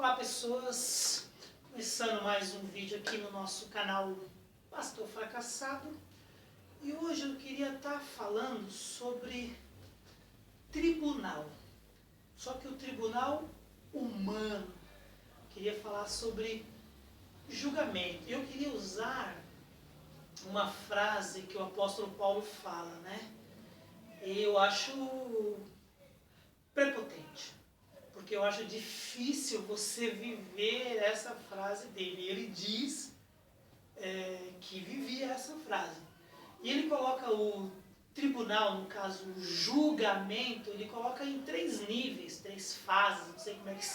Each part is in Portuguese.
Olá pessoas, começando mais um vídeo aqui no nosso canal Pastor Fracassado. E hoje eu queria estar falando sobre tribunal, só que o tribunal humano. Queria falar sobre julgamento. Eu queria usar uma frase que o apóstolo Paulo fala, né? Eu acho prepotente, porque eu acho difícil você viver essa frase dele. Ele diz que vivia essa frase. E ele coloca o tribunal, no caso o julgamento, ele coloca em 3 níveis, 3 fases, não sei como é que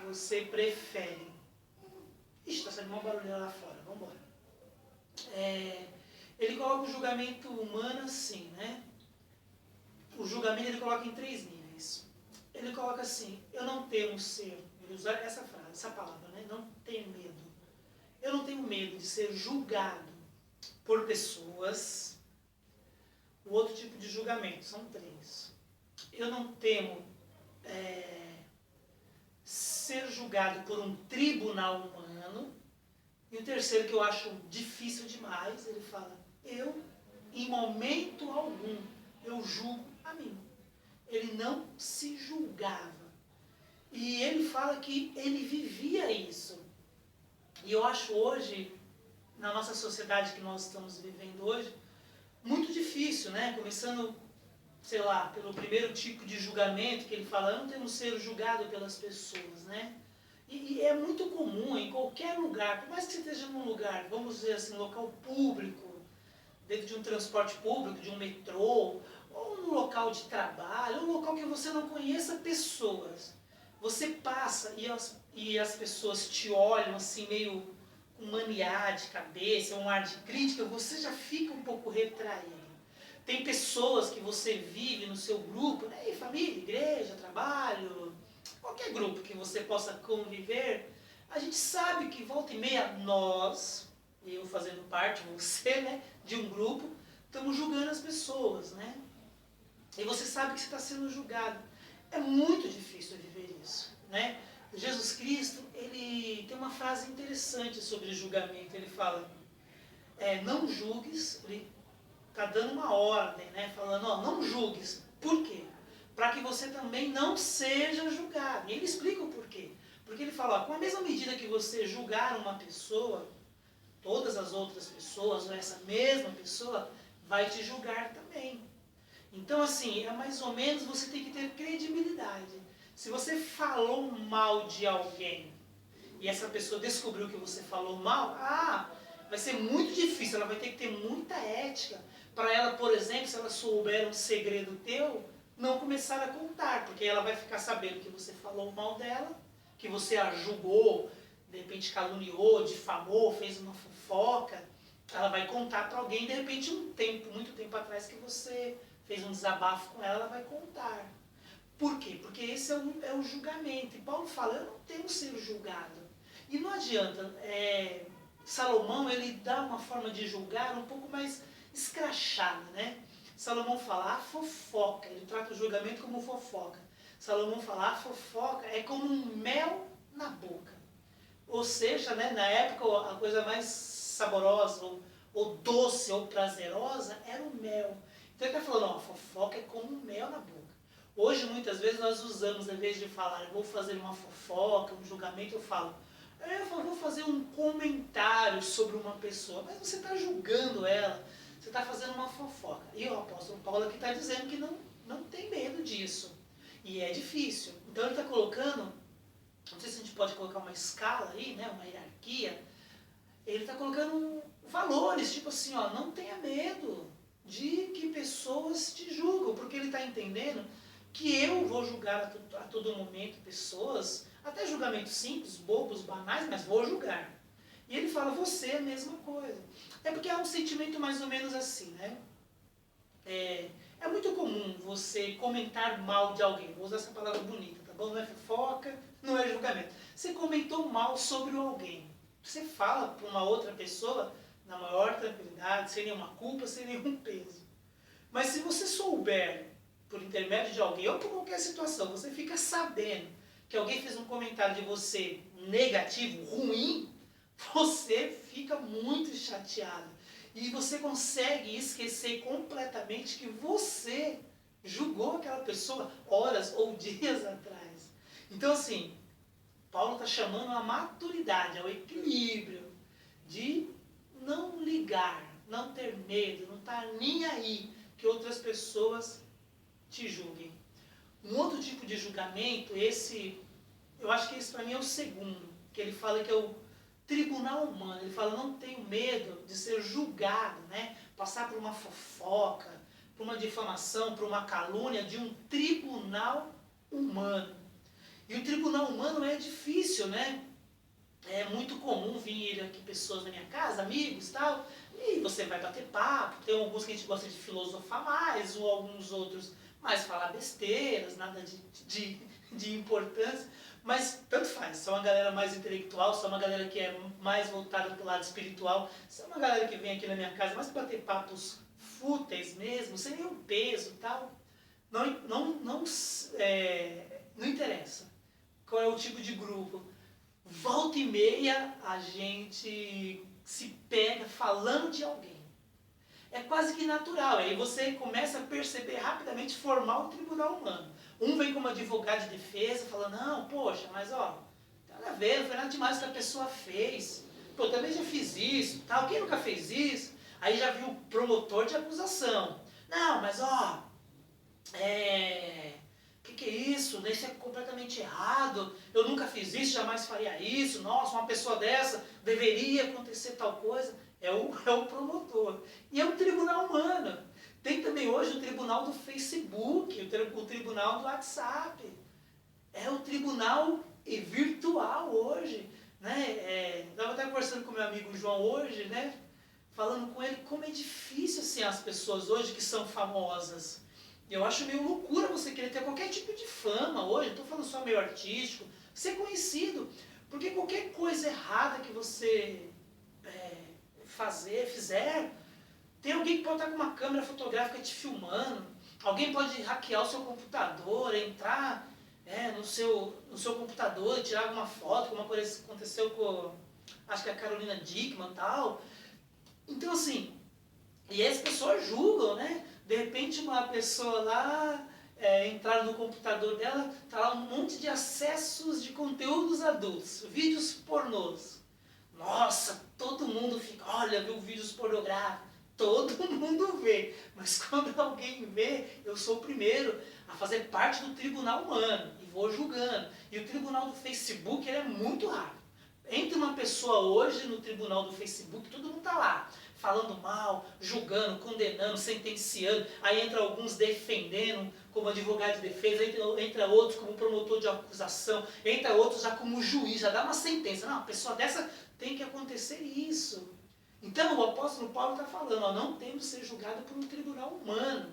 você prefere. Ixi, está saindo uma barulheira lá fora, vamos embora. Ele coloca o julgamento humano assim, né? O julgamento ele coloca em 3 níveis. Ele coloca assim: eu não temo ser, ele usa essa frase, essa palavra, né? Não tenho medo. Eu não tenho medo de ser julgado por pessoas. O outro tipo de julgamento, são 3. Eu não temo ser julgado por um tribunal humano. E o terceiro, que eu acho difícil demais, ele fala: eu, em momento algum, eu julgo a mim. Ele não se julgava. E ele fala que ele vivia isso. E eu acho hoje, na nossa sociedade que nós estamos vivendo hoje, muito difícil, né? Começando, sei lá, pelo primeiro tipo de julgamento que ele fala: eu não temo ser julgado pelas pessoas, né? E é muito comum em qualquer lugar, por mais que você esteja num lugar, vamos dizer assim, local público, dentro de um transporte público, de um metrô, ou num local de trabalho, ou um local que você não conheça pessoas. Você passa e as pessoas te olham assim, meio com mania de cabeça, um ar de crítica, você já fica um pouco retraído. Tem pessoas que você vive no seu grupo, né, família, igreja, trabalho, qualquer grupo que você possa conviver, a gente sabe que volta e meia nós, eu fazendo parte, você, né, de um grupo, estamos julgando as pessoas, né? E você sabe que você está sendo julgado. É muito difícil viver isso, né? Jesus Cristo, ele tem uma frase interessante sobre julgamento. Ele fala: não julgues. Ele está dando uma ordem, né? Falando: não julgues. Por quê? Para que você também não seja julgado. E ele explica o porquê. Porque ele fala: com a mesma medida que você julgar uma pessoa, todas as outras pessoas, ou essa mesma pessoa, vai te julgar também. Então, assim, é mais ou menos, você tem que ter credibilidade. Se você falou mal de alguém e essa pessoa descobriu que você falou mal, vai ser muito difícil, ela vai ter que ter muita ética para ela, por exemplo, se ela souber um segredo teu, não começar a contar, porque ela vai ficar sabendo que você falou mal dela, que você a julgou, de repente caluniou, difamou, fez uma fofoca. Ela vai contar para alguém, de repente muito tempo atrás, que você fez um desabafo com ela, ela vai contar. Por quê? Porque esse é o julgamento. E Paulo fala: eu não temo ser julgado. E não adianta. Salomão, ele dá uma forma de julgar um pouco mais escrachada, né? Salomão fala: a fofoca. Ele trata o julgamento como fofoca. Salomão fala: a fofoca é como um mel na boca. Ou seja, né, na época, a coisa mais saborosa, ou doce, ou prazerosa, era o mel. Então ele está falando: a fofoca é como um mel na boca. Hoje, muitas vezes, nós usamos, em vez de falar, eu vou fazer uma fofoca, um julgamento, eu falo, vou fazer um comentário sobre uma pessoa. Mas você está julgando ela, você está fazendo uma fofoca. E o apóstolo Paulo aqui está dizendo que não tem medo disso. E é difícil. Então ele está colocando, não sei se a gente pode colocar uma escala aí, né, uma hierarquia. Ele está colocando valores, tipo assim, não tenha medo de que pessoas te julgam, porque ele está entendendo que eu vou julgar a todo momento pessoas, até julgamentos simples, bobos, banais, mas vou julgar. E ele fala: você é a mesma coisa. É porque há um sentimento mais ou menos assim, né? É muito comum você comentar mal de alguém. Vou usar essa palavra bonita, tá bom? Não é fofoca, não é julgamento. Você comentou mal sobre alguém. Você fala para uma outra pessoa na maior tranquilidade, sem nenhuma culpa, sem nenhum peso. Mas se você souber, por intermédio de alguém, ou por qualquer situação, você fica sabendo que alguém fez um comentário de você negativo, ruim, você fica muito chateado. E você consegue esquecer completamente que você julgou aquela pessoa horas ou dias atrás. Então, assim, Paulo está chamando a maturidade, ao equilíbrio, de não ligar, não ter medo, não estar nem aí que outras pessoas te julguem. Um outro tipo de julgamento, eu acho que esse para mim é o segundo, que ele fala que é o tribunal humano. Ele fala, não tenho medo de ser julgado, né? Passar por uma fofoca, por uma difamação, por uma calúnia de um tribunal humano. E o tribunal humano é difícil, né? É muito comum vir aqui pessoas na minha casa, amigos e tal, e você vai bater papo. Tem alguns que a gente gosta de filosofar mais, ou alguns outros mais falar besteiras, nada de importância. Mas tanto faz, se é uma galera mais intelectual, se é uma galera que é mais voltada para o lado espiritual, se é uma galera que vem aqui na minha casa mais para bater papos fúteis mesmo, sem nenhum peso e tal, não interessa qual é o tipo de grupo. Volta e meia a gente se pega falando de alguém. É quase que natural, aí você começa a perceber rapidamente, formar um tribunal humano. Um vem como advogado de defesa, falando, não, poxa, mas ó, nada a ver, não foi nada demais que a pessoa fez. Pô, eu também já fiz isso, tal, quem nunca fez isso? Aí já viu o promotor de acusação. Não, mas ó, que é isso? Isso é completamente errado, eu nunca fiz isso, jamais faria isso, nossa, uma pessoa dessa, deveria acontecer tal coisa. É o promotor. E é o tribunal humano. Tem também hoje o tribunal do Facebook, o tribunal do WhatsApp. É o tribunal virtual hoje. Né? Estava até conversando com meu amigo João hoje, né? Falando com ele como é difícil assim, as pessoas hoje que são famosas. Eu acho meio loucura você querer ter qualquer tipo de fama hoje, estou falando só meio artístico, ser conhecido. Porque qualquer coisa errada que você fizer, tem alguém que pode estar com uma câmera fotográfica te filmando, alguém pode hackear o seu computador, entrar no seu computador e tirar alguma foto, como aconteceu com, acho que a Carolina Dickmann e tal. Então assim, e as pessoas julgam, né? De repente uma pessoa lá, entrar no computador dela, tá lá um monte de acessos de conteúdos adultos, vídeos pornôs. Nossa, todo mundo fica, olha, viu vídeos pornográficos, todo mundo vê, mas quando alguém vê, eu sou o primeiro a fazer parte do tribunal humano, e vou julgando. E o tribunal do Facebook, ele é muito rápido. Entra uma pessoa hoje no tribunal do Facebook, todo mundo está lá, falando mal, julgando, condenando, sentenciando, aí entra alguns defendendo como advogado de defesa, entra outros como promotor de acusação, entra outros já como juiz, já dá uma sentença. Não, a pessoa dessa tem que acontecer isso. Então o apóstolo Paulo está falando, ó, não temos que ser julgado por um tribunal humano.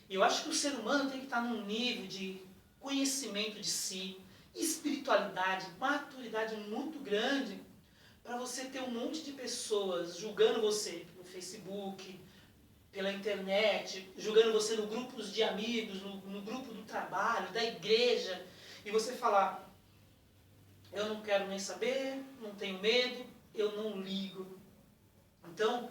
E eu acho que o ser humano tem que estar num nível de conhecimento de si, espiritualidade, maturidade muito grande, para você ter um monte de pessoas julgando você no Facebook, pela internet, julgando você no grupos de amigos, no grupo do trabalho, da igreja, e você falar, eu não quero nem saber, não tenho medo, eu não ligo. Então,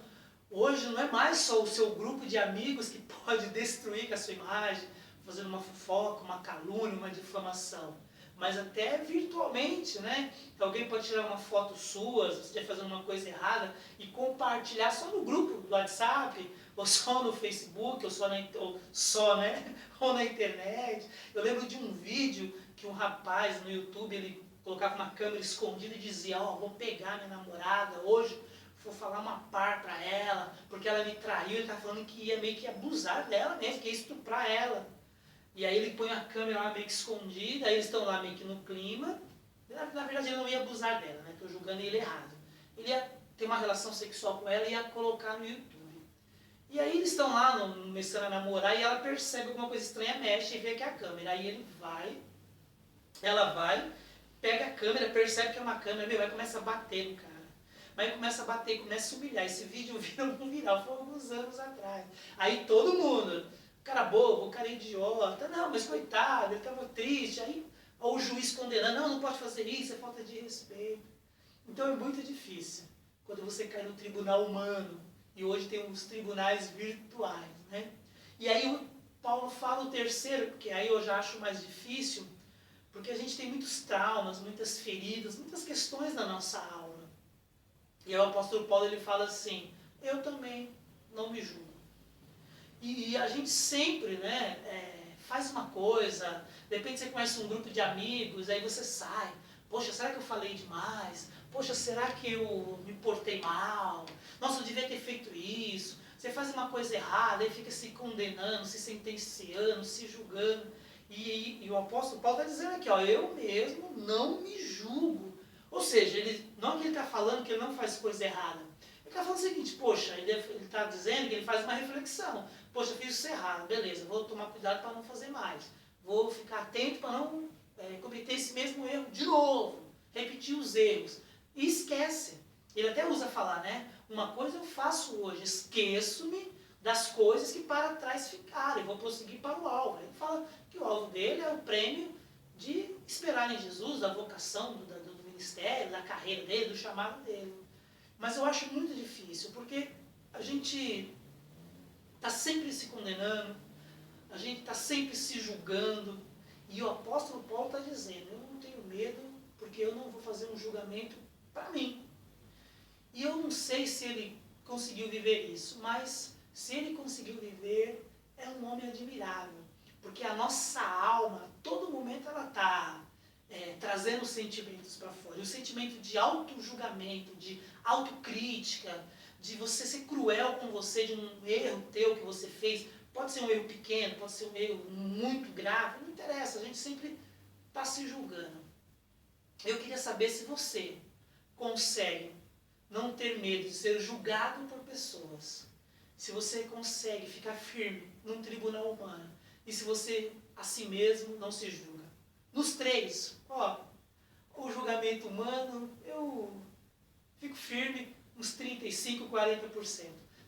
hoje não é mais só o seu grupo de amigos que pode destruir com a sua imagem, fazendo uma fofoca, uma calúnia, uma difamação. Mas até virtualmente, né? Alguém pode tirar uma foto sua, se você estiver fazendo uma coisa errada, e compartilhar só no grupo do WhatsApp, ou só no Facebook, ou na internet. Eu lembro de um vídeo que um rapaz no YouTube, ele colocava uma câmera escondida e dizia, ó, vou pegar minha namorada hoje, vou falar uma par pra ela, porque ela me traiu, ele tá falando que ia meio que abusar dela mesmo, que ia estuprar ela. E aí ele põe a câmera lá meio que escondida, aí eles estão lá meio que no clima. Na verdade ele não ia abusar dela, né? Estou julgando ele errado. Ele ia ter uma relação sexual com ela e ia colocar no YouTube. E aí eles estão lá começando a namorar e ela percebe alguma coisa estranha, mexe e vê que é a câmera. Aí ela vai, pega a câmera, percebe que é uma câmera, vai começa a bater no cara. Mas começa a bater, começa a humilhar. Esse vídeo vira um viral, foi alguns anos atrás. Aí todo mundo, cara bobo, cara idiota, não, mas coitado, ele estava triste. Aí ou o juiz condenando, não pode fazer isso, é falta de respeito. Então é muito difícil quando você cai no tribunal humano, e hoje tem os tribunais virtuais, né? E aí o Paulo fala o terceiro, porque aí eu já acho mais difícil, porque a gente tem muitos traumas, muitas feridas, muitas questões na nossa alma. E aí o apóstolo Paulo ele fala assim, eu também não me julgo. E a gente sempre, né, faz uma coisa, de repente você conhece um grupo de amigos, aí você sai, poxa, será que eu falei demais? Poxa, será que eu me portei mal? Nossa, eu devia ter feito isso. Você faz uma coisa errada, aí fica se condenando, se sentenciando, se julgando. E o apóstolo Paulo está dizendo aqui, ó, eu mesmo não me julgo. Ou seja, não que ele está falando que ele não faz coisa errada. Ele está falando o seguinte, poxa, ele está dizendo que ele faz uma reflexão. Poxa, eu fiz isso errado, beleza, vou tomar cuidado para não fazer mais. Vou ficar atento para não cometer esse mesmo erro de novo. Repetir os erros. E esquece. Ele até usa falar, né? Uma coisa eu faço hoje, esqueço-me das coisas que para trás ficaram e vou prosseguir para o alvo. Ele fala que o alvo dele é o prêmio de esperar em Jesus, da vocação, do ministério, da carreira dele, do chamado dele. Mas eu acho muito difícil, porque a gente está sempre se condenando, a gente está sempre se julgando, e o apóstolo Paulo está dizendo, eu não tenho medo, porque eu não vou fazer um julgamento para mim. E eu não sei se ele conseguiu viver isso, mas se ele conseguiu viver, é um homem admirável, porque a nossa alma, a todo momento ela está trazendo sentimentos para fora, e o sentimento de auto-julgamento, de autocrítica, de você ser cruel com você, de um erro teu que você fez, pode ser um erro pequeno, pode ser um erro muito grave, não interessa, a gente sempre está se julgando. Eu queria saber se você consegue não ter medo de ser julgado por pessoas, se você consegue ficar firme num tribunal humano, e se você a si mesmo não se julga. Nos três, o julgamento humano, eu fico firme uns 35%, 40%.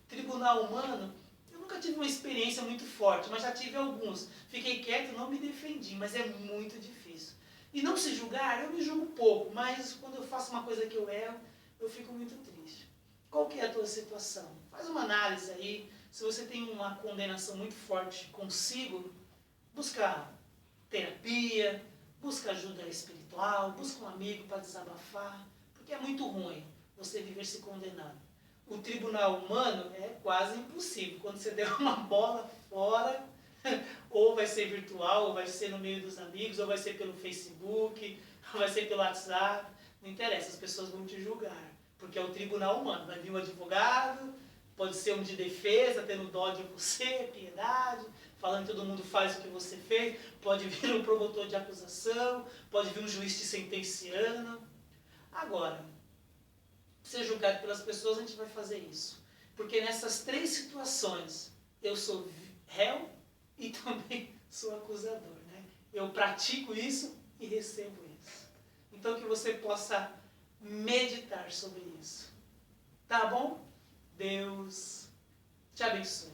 Tribunal humano, eu nunca tive uma experiência muito forte, mas já tive alguns. Fiquei quieto, não me defendi, mas é muito difícil. E não se julgar, eu me julgo pouco, mas quando eu faço uma coisa que eu erro, eu fico muito triste. Qual que é a tua situação? Faz uma análise aí. Se você tem uma condenação muito forte consigo, busca terapia, busca ajuda espiritual, busca um amigo para desabafar, porque é muito ruim você viver se condenando. O tribunal humano é quase impossível. Quando você der uma bola fora, ou vai ser virtual, ou vai ser no meio dos amigos, ou vai ser pelo Facebook, ou vai ser pelo WhatsApp, não interessa, as pessoas vão te julgar, porque é o tribunal humano. Vai vir um advogado, pode ser um de defesa, tendo dó de você, piedade, falando que todo mundo faz o que você fez, pode vir um promotor de acusação, pode vir um juiz te sentenciando. Agora, ser julgado pelas pessoas, a gente vai fazer isso. Porque nessas três situações, eu sou réu e também sou acusador, né? Eu pratico isso e recebo isso. Então que você possa meditar sobre isso. Tá bom? Deus te abençoe.